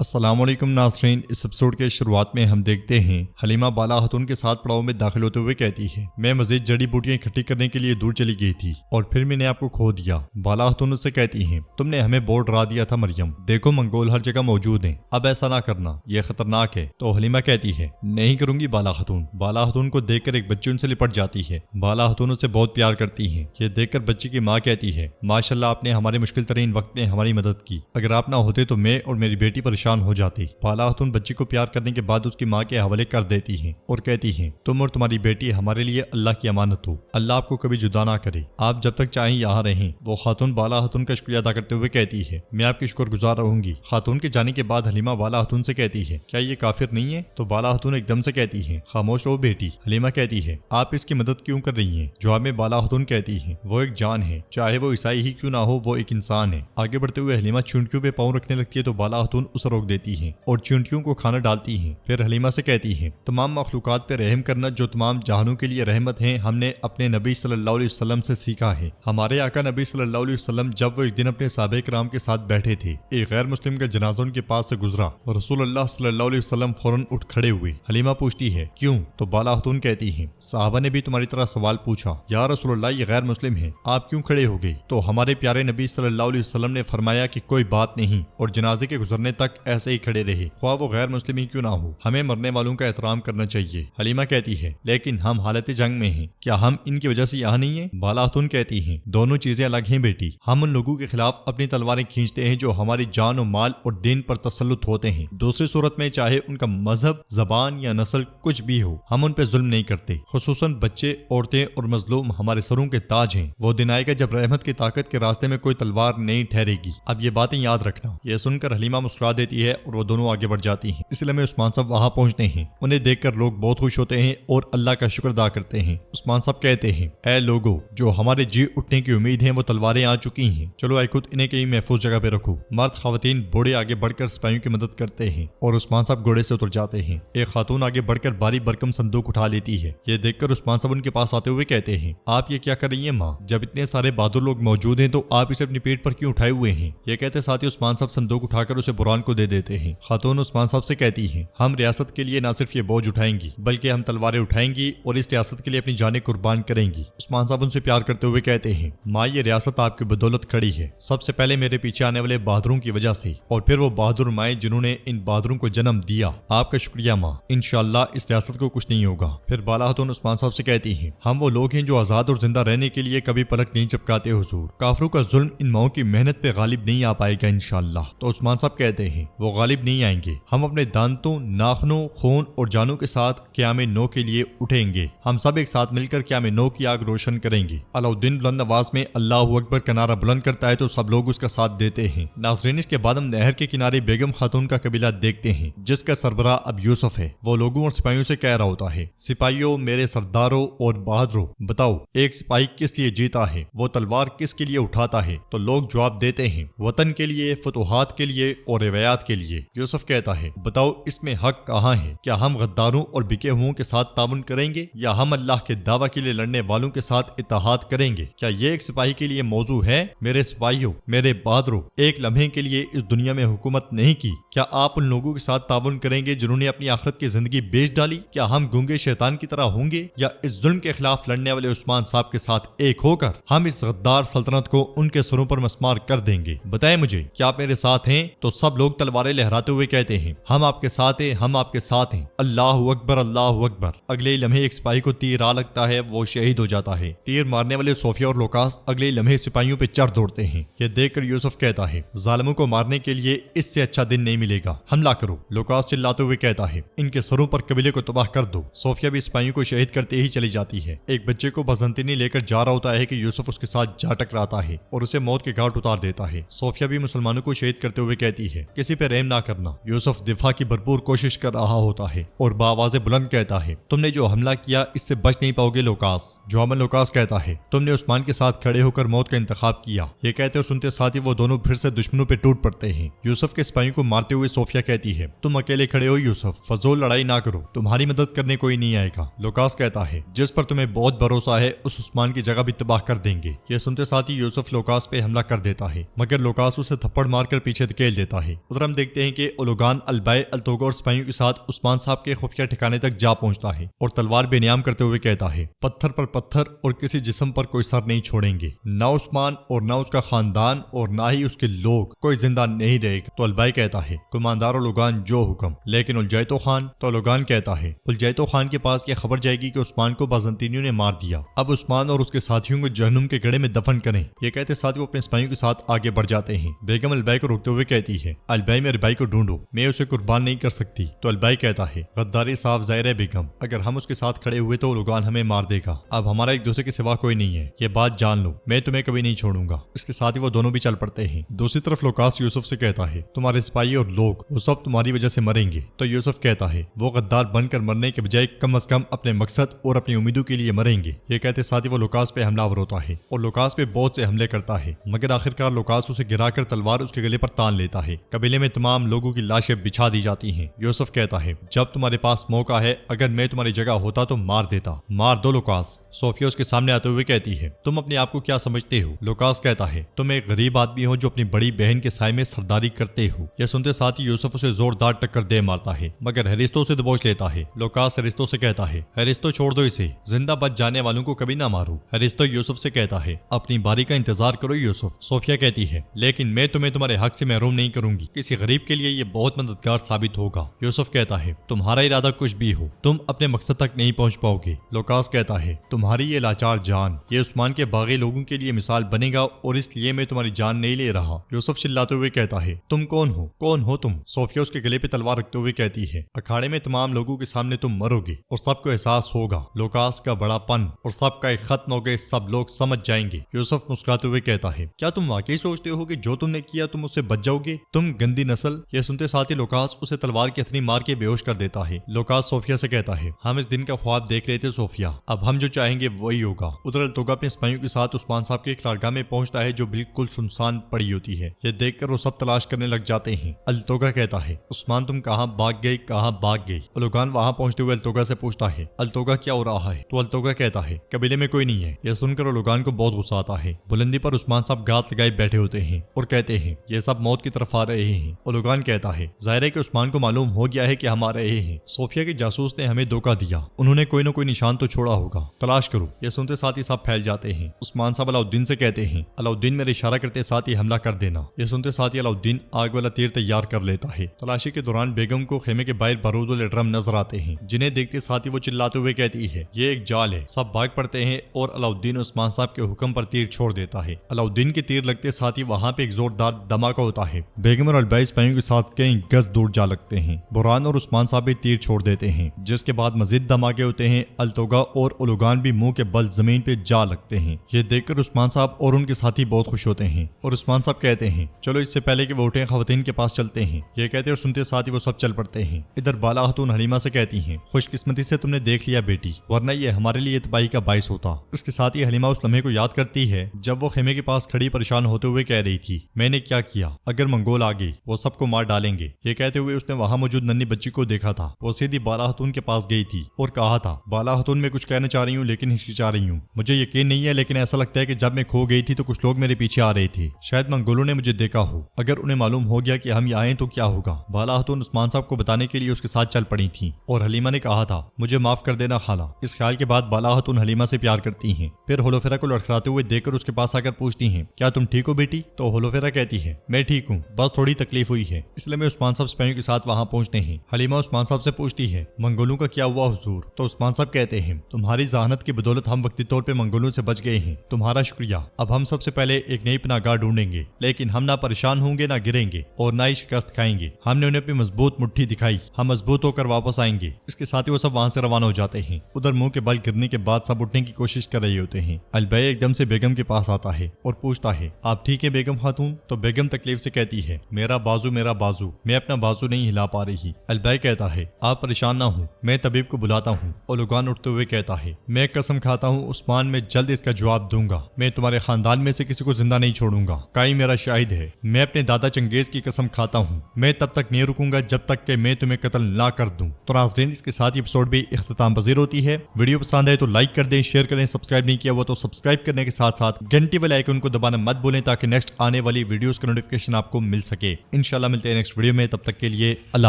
السلام علیکم ناظرین، اس ایپیسوڈ کے شروعات میں ہم دیکھتے ہیں حلیمہ بالا خاتون کے ساتھ پڑاؤ میں داخل ہوتے ہوئے کہتی ہے میں مزید جڑی بوٹیاں اکٹھی کرنے کے لیے دور چلی گئی تھی اور پھر میں نے آپ کو کھو دیا۔ بالا خاتون اس سے کہتی ہیں تم نے ہمیں بہت ڈرا دیا تھا مریم، دیکھو منگول ہر جگہ موجود ہیں، اب ایسا نہ کرنا، یہ خطرناک ہے۔ تو حلیمہ کہتی ہے نہیں کروں گی بالا خاتون۔ بالا خاتون کو دیکھ کر ایک بچی ان سے لپٹ جاتی ہے۔ بالا خاتون اس سے بہت پیار کرتی ہیں۔ یہ دیکھ کر بچی کی ماں کہتی ہے ماشاءاللہ آپ نے ہمارے مشکل ترین وقت میں ہماری مدد کی، اگر آپ نہ ہوتے تو میں اور میری بیٹی پریشان ہو جاتے۔ بالا خاتون بچی کو پیار کرنے کے بعد اس کی ماں کے حوالے کر دیتی ہیں اور کہتی ہیں تم اور تمہاری بیٹی ہمارے لیے اللہ کی امانت ہو، اللہ آپ کو کبھی جدا نہ کرے، آپ جب تک چاہیں یہاں رہیں۔ وہ خاتون بالا خاتون کا شکریہ ادا کرتے ہوئے کہتی ہے میں آپ کی شکر گزار رہوں گی۔ خاتون کے جانے کے بعد حلیمہ بالا خاتون سے کہتی ہے کیا یہ کافر نہیں ہے؟ تو بالا خاتون ایک دم سے کہتی ہے خاموش رہو بیٹی۔ حلیمہ کہتی ہے آپ اس کی مدد کیوں کر رہی ہیں؟ جواب میں بالا خاتون کہتی ہے وہ ایک جان ہے، چاہے وہ عیسائی ہی کیوں نہ ہو، وہ ایک انسان ہے۔ آگے بڑھتے ہوئے حلیمہ چونٹیوں پہ پاؤں رکھنے لگتی ہے تو بالا خاتون اسے روک دیتی ہے اور چونٹیوں کو کھانا ڈالتی ہیں۔ پھر حلیمہ سے کہتی ہیں تمام مخلوقات پہ رحم کرنا جو تمام جہانوں کے لیے رحمت ہیں ہم نے اپنے نبی صلی اللہ علیہ وسلم سے سیکھا ہے۔ ہمارے آقا نبی صلی اللہ علیہ وسلم جب وہ ایک دن اپنے صحابہ کرام کے ساتھ بیٹھے تھے، ایک غیر مسلم کا جنازہ ان کے پاس سے گزرا اور رسول اللہ صلی اللہ علیہ وسلم فوراً اٹھ کھڑے ہوئے۔ حلیمہ پوچھتی ہے کیوں؟ تو بالا خاتون کہتی ہیں صحابہ نے بھی تمہاری طرح سوال پوچھا، یا رسول اللہ یہ غیر مسلم ہے، آپ کیوں کھڑے ہو گئے؟ تو ہمارے پیارے نبی صلی اللہ علیہ وسلم نے فرمایا کہ کوئی بات نہیں، اور جنازے کے گزرنے تک ایسے ہی کھڑے رہے، خواہ وہ غیر مسلم ہی کیوں نہ ہو، ہمیں مرنے والوں کا احترام کرنا چاہیے۔ حلیمہ کہتی ہے لیکن ہم حالت جنگ میں ہیں، کیا ہم ان کی وجہ سے یہاں نہیں ہیں؟ بالا خاتون کہتی ہیں دونوں چیزیں الگ ہیں بیٹی، ہم ان لوگوں کے خلاف اپنی تلواریں کھینچتے ہیں جو ہماری جان و مال اور دین پر تسلط ہوتے ہیں، دوسری صورت میں چاہے ان کا مذہب، زبان یا نسل کچھ بھی ہو، ہم ان پہ ظلم نہیں کرتے، خصوصاً بچے، عورتیں اور مظلوم ہمارے سروں کے تاج ہیں۔ وہ دن آئے گا جب رحمت کی طاقت کے راستے میں کوئی تلوار نہیں ٹھہرے گی، اب یہ باتیں یاد رکھنا۔ یہ سن کر حلیمہ مسکرا دیتی ہے اور وہ دونوں آگے بڑھ جاتی ہیں۔ اس لمحے عثمان صاحب وہاں پہنچتے ہیں، انہیں دیکھ کر لوگ بہت خوش ہوتے ہیں اور اللہ کا شکر ادا کرتے ہیں۔ عثمان صاحب کہتے ہیں اے لوگو، جو ہمارے جی اٹھنے کی امید ہیں وہ تلواریں آ چکی ہیں، چلو اے خود انہیں کہیں محفوظ جگہ پہ رکھو۔ مرد، خواتین، بوڑھے آگے بڑھ کر سپاہیوں کی مدد کرتے ہیں اور عثمان صاحب گھوڑے سے اتر جاتے ہیں۔ ایک خاتون آگے بڑھ کر بھاری بھرکم صندوق اٹھا لیتی ہے۔ یہ دیکھ کر عثمان صاحب ان کے پاس آتے ہوئے کہتے ہیں آپ یہ کیا کر رہی ہیں ماں؟ جب اتنے سارے بہادر لوگ موجود ہیں تو آپ اسے اپنی پیٹ پر کیوں اٹھائے ہوئے ہیں؟ یہ کہتے ساتھ ہی عثمان صاحب صندوق اٹھا کر اسے بران کو دے دیتے ہیں۔ خاتون عثمان صاحب سے کہتی ہیں ہم ریاست کے لیے نہ صرف یہ بوجھ اٹھائیں گی بلکہ ہم تلواریں اٹھائیں گی اور اس ریاست کے لیے اپنی جانیں قربان کریں گی۔ عثمان صاحب ان سے پیار کرتے ہوئے کہتے ہیں ماں یہ ریاست آپ کی بدولت کھڑی ہے، سب سے پہلے میرے پیچھے آنے والے بہادروں کی وجہ سے، اور پھر وہ بہادر مائیں جنہوں نے ان بہادروں کو جنم دیا، آپ کا شکریہ ماں، انشاءاللہ اس ریاست کو کچھ نہیں ہوگا۔ پھر بالا خاتون عثمان صاحب سے کہتی ہیں ہم وہ لوگ ہیں جو آزاد اور زندہ رہنے کے لیے کبھی پلک نہیں چپکاتے حضور، کافروں کا ظلم ان ماؤں کی محنت پہ غالب نہیں آ پائے گا انشاءاللہ۔ تو عثمان صاحب کہتے ہیں وہ غالب نہیں آئیں گے، ہم اپنے دانتوں، ناخنوں، خون اور جانوں کے ساتھ قیام نو کے لیے اٹھیں گے، ہم سب ایک ساتھ مل کر قیام نو کی آگ روشن کریں گے۔ علاؤالدین بلند آواز میں اللہ اکبر کا نعرہ بلند کرتا ہے تو سب لوگ اس کا ساتھ دیتے ہیں۔ ناظرین اس کے بعد ہم نہر کے کنارے بیگم خاتون کا قبیلہ دیکھتے ہیں جس کا سربراہ اب یوسف ہے۔ وہ لوگوں اور سپاہیوں سے کہہ رہا ہوتا ہے سپاہیوں، میرے سرداروں اور بہادروں، بتاؤ ایک سپاہی کس لیے جیتا ہے، وہ تلوار کس کے لیے اٹھاتا ہے؟ تو لوگ جواب دیتے ہیں وطن کے لیے، فتوحات کے لیے اور روایات کے لیے۔ یوسف کہتا ہے بتاؤ اس میں حق کہاں ہے؟ کیا ہم غداروں اور بکے ہوئوں کے ساتھ تعاون کریں گے یا ہم اللہ کے دعویٰ کے لیے لڑنے والوں کے ساتھ اتحاد کریں گے؟ کیا یہ ایک سپاہی کے لیے موضوع ہے؟ میرے سپاہیوں، میرے بہادروں، ایک لمحے کے لیے اس دنیا میں حکومت نہیں کی، کیا آپ ان لوگوں کے ساتھ تعاون کریں گے جنہوں نے اپنی آخرت کی زندگی بیچ ڈالی؟ کیا ہم گونگے شیطان کی طرح ہوں گے یا اس ظلم کے خلاف لڑنے والے عثمان صاحب کے ساتھ ایک ہو کر ہم اس غدار سلطنت کو ان کے سروں پر مسمار کر دیں گے؟ بتائیں مجھے کیا آپ میرے ساتھ ہیں؟ تو سب لوگ تلواریں لہراتے ہوئے کہتے ہیں ہم آپ کے ساتھ ہیں، ہم آپ کے ساتھ ہیں، اللہ اکبر، اللہ اکبر۔ اگلے لمحے ایک سپاہی کو تیر آ لگتا ہے، وہ شہید ہو جاتا ہے۔ تیر مارنے والے صوفیہ اور لوکاس اگلے لمحے سپاہیوں پہ چڑھ دوڑتے ہیں۔ یہ دیکھ کر یوسف کہتا ہے ظالموں کو مارنے کے لیے اس سے اچھا دن نہیں ملے گا، حملہ کرو۔ لوکاس چلاتے ہوئے کہتا ہے ان کے سروں پر قبیلے کو تباہ کر دو۔ صوفیہ بھی سپاہیوں کو شہید کرتے ہی چلی جاتی ہے۔ ایک بچے کو بازنطینی لے کر جا رہا ہوتا ہے کہ یوسف اس کے ساتھ جا ٹکراتا ہے اور اسے موت کے گھاٹ اتار دیتا ہے۔ صوفیہ بھی مسلمانوں کو شہید کرتے ہوئے کہتی ہے کسی پہ رحم نہ کرنا۔ یوسف دفاع کی بھرپور کوشش کر رہا ہوتا ہے اور بآواز بلند کہتا ہے تم نے جو حملہ کیا اس سے بچ نہیں پاؤ گے لوکاس۔ جواب میں لوکاس کہتا ہے تم نے عثمان کے ساتھ کھڑے ہو کر موت کا انتخاب کیا۔ یہ کہتے اور سنتے ساتھ ہی وہ دونوں پھر سے دشمنوں پہ ٹوٹ پڑتے ہیں۔ یوسف کے سپاہیوں کو مارتے ہوئے صوفیہ کہتی ہے تم اکیلے کھڑے ہو یوسف، فضول لڑائی نہ کرو، تمہاری مدد کرنے کوئی نہیں آئے گا۔ لوکاس کہتا ہے جس پر تمہیں بہت بھروسہ ہے اس عثمان کی جگہ بھی تباہ کر دیں گے۔ یہ سنتے ساتھ ہی یوسف لوکاس پہ حملہ کر دیتا ہے مگر لوکاس اسے تھپڑ مار کر پیچھے دھکیل دیتا ہے۔ ادھر ہم دیکھتے ہیں کہ اولوگان البائی التوگا اور سپاہیوں کے ساتھ عثمان صاحب کے خفیہ ٹھکانے تک جا پہنچتا ہے اور تلوار بے نیام کرتے ہوئے کہتا ہے پتھر پر پتھر اور کسی جسم پر کوئی سر نہیں چھوڑیں گے، نہ عثمان اور نہ اس کا خاندان اور نہ ہی اس کے لوگ، کوئی زندہ نہیں رہے گا۔ تو البائی کہتا ہے کماندار اولوگان جو حکم، لیکن الجیتو خان، تو اولوگان کہتا ہے الجیتو خان کے پاس یہ خبر جائے گی کہ عثمان کو بازنطینیوں نے مار دیا، اب عثمان اور اس کے ساتھیوں کو جہنم کے گڑھے میں دفن کریں۔ یہ کہتے ساتھ وہ اپنے سپاہیوں کے ساتھ آگے بڑھ جاتے ہیں۔ بیگم البائی کو روکتے ہوئے کہتی ہے البائی میرے بھائی کو ڈھونڈو، میں اسے قربان نہیں کر سکتی۔ تو البائی کہتا ہے غداری صاف ظاہر ہے بیگم، اگر ہم اس کے ساتھ کھڑے ہوئے تو اولوگان ہمیں مار دے گا، اب ہمارا ایک دوسرے کے سوا کوئی نہیں ہے، یہ بات جان لو، میں تمہیں کبھی نہیں چھوڑوں گا۔ اس کے ساتھ ہی وہ دونوں بھی چل پڑتے ہیں۔ دوسری طرف لوکاس یوسف سے کہتا ہے تمہارے سپاہی اور لوگ وہ سب تمہاری وجہ سے مریں گے۔ تو یوسف کہتا ہے وہ غدار بن کر مرنے کے بجائے کم از کم اپنے مقصد اور اپنی امیدوں کے لیے مریں گے۔ یہ کہتے ساتھ ہی وہ لوکاس پہ حملہ آور ہوتا ہے اور لوکاس پہ بہت سے حملے کرتا ہے، مگر آخرکار لوکاس اسے گرا کر تلوار اس کے گلے پر تان لیتا ہے۔ قبیلے میں تمام لوگوں کی لاشیں بچھا دی جاتی ہیں۔ یوسف کہتا ہے جب تمہارے پاس موقع ہے، اگر میں تمہاری جگہ ہوتا تو مار دیتا، مار دو لوکاس۔ صوفیا اس کے سامنے آتے ہوئے کہتی ہے تم اپنے آپ کو کیا سمجھتے ہو؟ لوکاس کہتا ہے تم ایک غریب آدمی ہو جو اپنی بڑی بہن کے سائے میں سرداری کرتے ہو۔ یہ سنتے ساتھ ہی یوسف اسے زوردار ٹکر دے مارتا ہے، مگر ہیرستو سے دبوچ لیتا ہے۔ لوکاس ہیرستو سے کہتا ہے ہیرستو چھوڑ دو اسے، زندہ بچ جانے والوں کو کبھی نہ مارو۔ ہیرستو یوسف سے کہتا ہے اپنی باری کا انتظار کرو یوسف۔ صوفیا کہتی ہے لیکن میں تمہیں تمہارے حق سے محروم نہیں کروں گی، کسی غریب کے لیے یہ بہت مددگار ثابت ہوگا۔ یوسف کہتا ہے تمہارا ارادہ کچھ بھی ہو، تم اپنے مقصد تک نہیں پہنچ پاؤ گے۔ لوکاس کہتا ہے تمہاری یہ لاچار جان یہ عثمان کے باغی لوگوں کے لیے مثال بنے گا اور اس لیے میں تمہاری جان نہیں لے رہا۔ یوسف چلاتے ہوئے کہتا ہے تم کون ہو؟ کون ہو تم؟ صوفیا اس کے گلے پہ تلوار رکھتے ہوئے کہتی ہے اکھاڑے میں تمام لوگوں کے سامنے تم مرو گے اور سب کو احساس ہوگا لوکاس کا بڑا پن اور سب کا ایک ختم ہو گئے، سب لوگ سمجھ جائیں گے۔ یوسف مسکراتے ہوئے کہتا ہے کیا تم واقعی سوچتے ہو کہ جو تم نے کیا تم اس سے بچ جاؤ گے؟ تم گندی نسل۔ یہ سنتے ساتھ ہی لوکاس اسے تلوار کی ہتھنی مار کے بے ہوش کر دیتا ہے۔ لوکاس صوفیا سے کہتا ہے ہم اس دن کا خواب دیکھ رہے تھے صوفیا، اب ہم جو چاہیں گے وہی ہوگا۔ ادھر التوگا اپنے سپاہیوں کے ساتھ عثمان صاحب کے قرارگاہ میں پہنچتا ہے جو بالکل سنسان پڑی ہوتی ہے۔ یہ دیکھ کر وہ سب تلاش کرنے لگ جاتے ہیں۔ التوگا کہتا ہے عثمان تم کہاں بھاگ گئی، کہاں بھاگ گئی؟ اولوگان وہاں پہنچتے ہوئے التوگا سے پوچھتا ہے التوگا کیا ہو رہا ہے؟ تو التوگا کہتا ہے قبیلے میں کوئی نہیں ہے۔ یہ سن کر اولوگان کو بہت غصہ آتا ہے۔ بلندی پر عثمان صاحب گات لگائے بیٹھے ہوتے ہیں اور کہتے ہیں یہ سب موت کی طرف آ رہے ہیں۔ اولوگان کہتا ہے ظاہر ہے کہ عثمان کو معلوم ہو گیا ہے کہ ہم آ رہے ہیں، صوفیا کے جاسوس نے ہمیں دھوکہ دیا، انہوں نے کوئی نہ کوئی نشان تو چھوڑا ہوگا، تلاش کرو۔ یہ سنتے ساتھ ہی سب پھیل جاتے ہیں۔ عثمان صاحب علاؤالدین سے کہتے ہیں علاؤالدین میرے اشارہ کرتے ساتھ ہی حملہ کر دینا۔ یہ سنتے ساتھ ہی علاؤالدین آگ والا تیر تیار کر لیتا ہے۔ تلاشی کے دوران بیگم کو خیمے کے باہر بارود والے ڈرم نظر آتے ہیں، جنہیں دیکھتے ساتھ ہی وہ چلاتے ہوئے کہتی ہے یہ ایک جال ہے۔ سب بھاگ پڑتے ہیں اور علاؤالدین عثمان صاحب کے حکم پر تیر چھوڑ دیتا ہے۔ علاؤالدین کے تیر لگتے ساتھ ہی وہاں پہ ایک زوردار دھماکہ ہوتا ہے۔ بیگم اور البائی سپاہیوں کے ساتھ کئی گز دور جا لگتے ہیں۔ برہان اور عثمان صاحب بھی تیر چھوڑ دیتے ہیں، جس کے بعد مزید دھماکے ہوتے ہیں۔ التوگا اور اولوگان بھی منہ کے بل زمین پہ جا لگتے ہیں۔ یہ دیکھ کر عثمان صاحب اور ان کے ساتھی بہت خوش ہوتے ہیں اور عثمان صاحب کہتے ہیں چلو اس سے پہلے کہ وہ اٹھیں خواتین کے پاس چلتے ہیں۔ یہ کہتے اور سنتے ساتھ ہی وہ سب چل پڑتے ہیں۔ ادھر بالا خاتون حلیمہ سے کہتی ہیں خوش قسمتی سے تم نے دیکھ لیا بیٹی، ورنہ یہ ہمارے لیے تباہی کا باعث ہوتا۔ اس کے ساتھ ہی حلیمہ اس لمحے کو یاد کرتی ہے جب وہ خیمے کے پاس کھڑی پریشان ہوتے ہوئے کہہ رہی تھی میں نے کیا کیا، اگر منگول آ گئی وہ سب کو مار ڈالیں گے۔ یہ کہتے ہوئے اس نے وہاں موجود ننھی بچی کو دیکھا تھا، وہ سیدھی بالا خاتون کے پاس گئی تھی اور کہا تھا بالا خاتون میں کچھ کہنا چاہ رہی ہوں لیکن ہچکچا رہی ہوں، مجھے یقین نہیں ہے لیکن ایسا لگتا ہے کہ جب میں کھو گئی تھی تو کچھ لوگ میرے پیچھے آ رہے تھے، شاید منگولوں نے مجھے دیکھا ہو، اگر انہیں معلوم ہو گیا کہ ہم یہاں ہیں تو کیا ہوگا۔ بالا خاتون عثمان صاحب کو بتانے کے لیے اس کے ساتھ چل پڑی تھی اور حلیمہ نے کہا تھا مجھے معاف کر دینا خالہ۔ اس خیال کے بعد بالا خاتون حلیمہ سے پیار کرتی ہیں، پھر ہولوفیرا کو لڑکھڑاتے ہوئے دیکھ کر اس کے پاس آ کر پوچھتی ہیں کیا تم ٹھیک ہو بیٹی؟ تو ہولوفیرا کہتی ہے میں ٹھیک ہوں، بس تھوڑی تکلیف ہوئی ہے، اس لیے میں عثمان صاحب سپاہیوں کے ساتھ وہاں پہنچتے ہیں۔ حلیمہ عثمان صاحب سے پوچھتی ہے منگولوں کا کیا ہوا حضور؟ تو عثمان صاحب کہتے ہیں تمہاری ذہانت کی بدولت ہم وقتی طور پہ منگولوں سے بچ گئے ہیں، تمہارا شکریہ۔ اب ہم سب سے پہلے ایک نئی پناہ گاہ ڈھونڈیں گے، لیکن ہم نہ پریشان ہوں گے نہ گریں گے اور نہ ہی شکست کھائیں گے۔ ہم نے انہیں اپنی مضبوط مٹھی دکھائی، ہم مضبوط ہو کر واپس آئیں گے۔ اس کے ساتھ ہی وہ سب وہاں سے روانہ ہو جاتے ہیں۔ ادھر منہ کے بل گرنے کے بعد سب اٹھنے کی کوشش کر رہے ہوتے ہیں۔ البائی ایک دم سے بیگم کے پاس آتا ہے اور پوچھتا ہے آپ ٹھیک ہے بیگم خاتون؟ تو بیگم تکلیف سے کہتی ہے میرا بازو میں اپنا بازو نہیں ہلا پا رہی۔ البائی کہتا ہے آپ پریشان نہ ہوں، میں طبیب کو بلاتا ہوں۔ اولوگان اٹھتے ہوئے کہتا ہے میں قسم کھاتا ہوں عثمان میں جلد اس کا جواب دوں گا، میں تمہارے خاندان میں سے کسی کو زندہ نہیں چھوڑوں گا، کائی میرا شاہد ہے، میں اپنے دادا چنگیز کی قسم کھاتا ہوں، میں تب تک نہیں رکوں گا جب تک کہ میں تمہیں قتل نہ کر دوں۔ تو ناظرین اس کے ساتھ یہ ایپیسوڈ بھی اختتام پذیر ہوتی ہے۔ ویڈیو پسند آئے تو لائک کر دیں، شیئر کریں، سبسکرائب نہیں کیا ہوا تو سبسکرائب کرنے کے ساتھ ساتھ گھنٹی والے آئیکن کو دبانا مت بھولیں تاکہ نیکسٹ آنے والی ویڈیوز کا نوٹیفیکیشن آپ کو مل سکے۔ انشاءاللہ ملتے ہیں نیکسٹ ویڈیو میں، تب تک کے لیے اللہ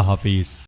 حافظ۔